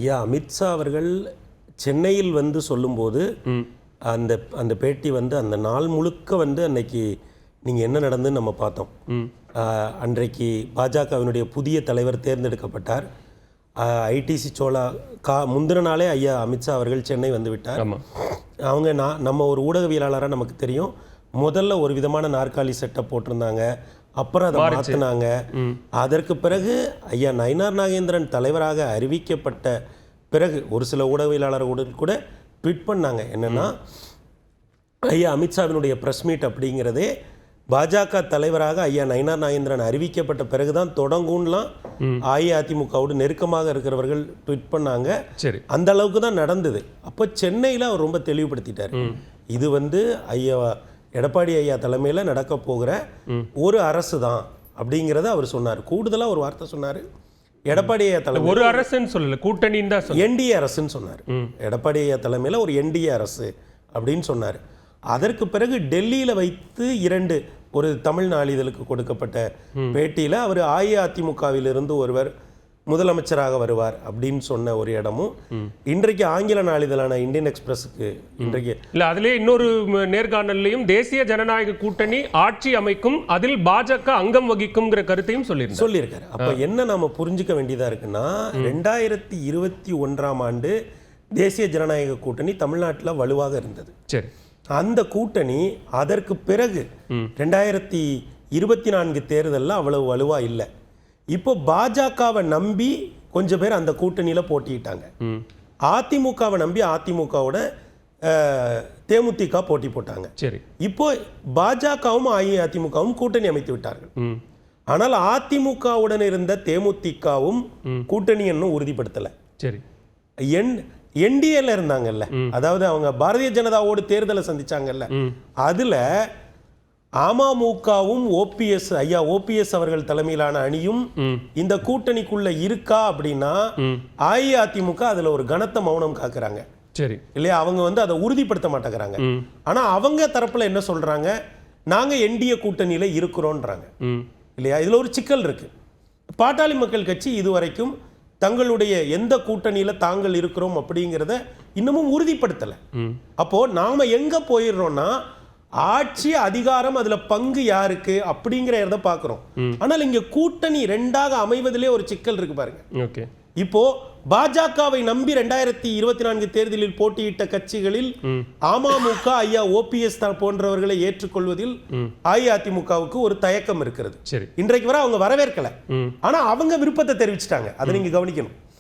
ஐயா அமித்ஷா அவர்கள் சென்னையில் வந்து சொல்லும்போது அந்த அந்த பேட்டி வந்து அந்த நாள் முழுக்க வந்து அன்னைக்கு நீங்கள் என்ன நடந்துன்னு நம்ம பார்த்தோம். அன்றைக்கு பாஜகவினுடைய புதிய தலைவர் தேர்ந்தெடுக்கப்பட்டார். ஐடிசி சோழா முந்தின நாளே ஐயா அமித்ஷா அவர்கள் சென்னை வந்து விட்டார். அவங்க நம்ம ஒரு ஊடகவியலாளராக நமக்கு தெரியும், முதல்ல ஒரு விதமான நாற்காலி செட்டப் போட்டிருந்தாங்க, அப்புறம் அதை மாற்றினாங்க. அதற்கு பிறகு ஐயா நயினார் நாகேந்திரன் தலைவராக அறிவிக்கப்பட்ட பிறகு ஒரு சில ஊடகவியலாளர்கள் கூட ட்வீட் பண்ணாங்க. என்னென்னா, ஐயா அமித்ஷாவினுடைய ப்ரெஸ் மீட் அப்படிங்கிறதே பாஜக தலைவராக ஐயா நயினார் நாகேந்திரன் அறிவிக்கப்பட்ட பிறகுதான் தொடங்கும்லாம் அஇஅதிமுகவோடு நெருக்கமாக இருக்கிறவர்கள் ட்வீட் பண்ணாங்க. சரி, அந்த அளவுக்கு தான் நடந்தது. அப்போ சென்னையில் அவர் ரொம்ப தெளிவுபடுத்திட்டார், இது வந்து ஐயா எடப்பாடி ஐயா தலைமையில் நடக்க போகிற ஒரு அரசு தான் அப்படிங்கிறத அவர் சொன்னார். கூடுதலாக ஒரு வார்த்தை சொன்னார், எடப்பாடி ஐயா தலைமை ஒரு அரசுன்னு சொல்லல, கூட்டணின்னு தான், என்டிஏ அரசுன்னு சொன்னார். எடப்பாடி ஐயா தலைமையில் ஒரு என்டிஏ அரசு அப்படின்னு சொன்னார். அதற்கு பிறகு டெல்லியில் வைத்து ஒரு தமிழ் நாளிதழுக்கு கொடுக்கப்பட்ட பேட்டியில் அவர் அஇஅதிமுகவிலிருந்து ஒருவர் முதலமைச்சராக வருவார் அப்படின்னு சொன்ன ஒரு இடமும் இன்றைக்கு ஆங்கில நாளிதழான இந்தியன் எக்ஸ்பிரஸுக்கு இன்றைக்கு இல்லை, அதிலே இன்னொரு நேர்காணல்லையும் தேசிய ஜனநாயக கூட்டணி ஆட்சி அமைக்கும், அதில் பாஜக அங்கம் வகிக்கும்ங்கிற கருத்தையும் சொல்லியிருக்காரு. அப்போ என்ன நம்ம புரிஞ்சுக்க வேண்டியதாக இருக்குன்னா, 2021ஆம் ஆண்டு தேசிய ஜனநாயக கூட்டணி தமிழ்நாட்டில் வலுவாக இருந்தது. சரி, அந்த கூட்டணி அதற்கு பிறகு 2024 தேர்தலில் அவ்வளவு வலுவாக இல்லை. இப்போ பாஜகவை நம்பி கொஞ்சம் பேர் அந்த கூட்டணியில் போட்டிட்டாங்க. அதிமுகவை நம்பி அதிமுகவோட தேமுதிக போட்டி போட்டாங்க. சரி, இப்போ பாஜகவும் அஇஅதிமுகவும் கூட்டணி அமைத்து விட்டார்கள். ஆனால் அதிமுகவுடன் இருந்த தேமுதிகவும் கூட்டணி இன்னும் உறுதிப்படுத்தலை. சரி, என்டிஏல இருந்தாங்கல்ல, அதாவது அவங்க பாரதிய ஜனதாவோடு தேர்தலை சந்திச்சாங்கல்ல, அதுல அமமுகவும் ஓபிஎஸ் அவர்கள் தலைமையிலான அணியும் இந்த கூட்டணிக்குள்ள இருக்கா அப்படின்னா அஇஅதிமுக அதுல ஒரு கனத்த மௌனம் காக்குறாங்க. சரி, இல்லையா? அவங்க வந்து அதை உறுதிப்படுத்த மாட்டேங்கிறாங்க. ஆனா அவங்க தரப்புல என்ன சொல்றாங்க, நாங்க என்டிஏ கூட்டணியில இருக்கிறோன்றாங்க. இல்லையா? இதுல ஒரு சிக்கல் இருக்கு. பாட்டாளி மக்கள் கட்சி இதுவரைக்கும் தங்களுடைய எந்த கூட்டணியில தாங்கள் இருக்கிறோம் அப்படிங்கிறத இன்னமும் உறுதிப்படுத்தல. அப்போ நாம எங்க போயிடுறோம்னா, ஆட்சி அதிகாரம் அதுல பங்கு யாருக்கு அப்படிங்கிறத பார்க்கிறோம். ஆனால் இங்க கூட்டணி ரெண்டாக அமைவதிலே ஒரு சிக்கல் இருக்கு பாருங்க. இப்போ பாஜகவை நம்பி 2024 தேர்தலில் போட்டியிட்ட கட்சிகளில் அமமுக ஐயா ஓபிஎஸ் போன்றவர்களை ஏற்றுக்கொள்வதில் அஇஅதிமுகவுக்கு ஒரு தயக்கம் இருக்கிறது. இன்றைக்கு வரை அவங்க வரவேற்கல, ஆனா அவங்க விருப்பத்தை தெரிவிச்சிட்டாங்க. அதை நீங்க கவனிக்கணும்.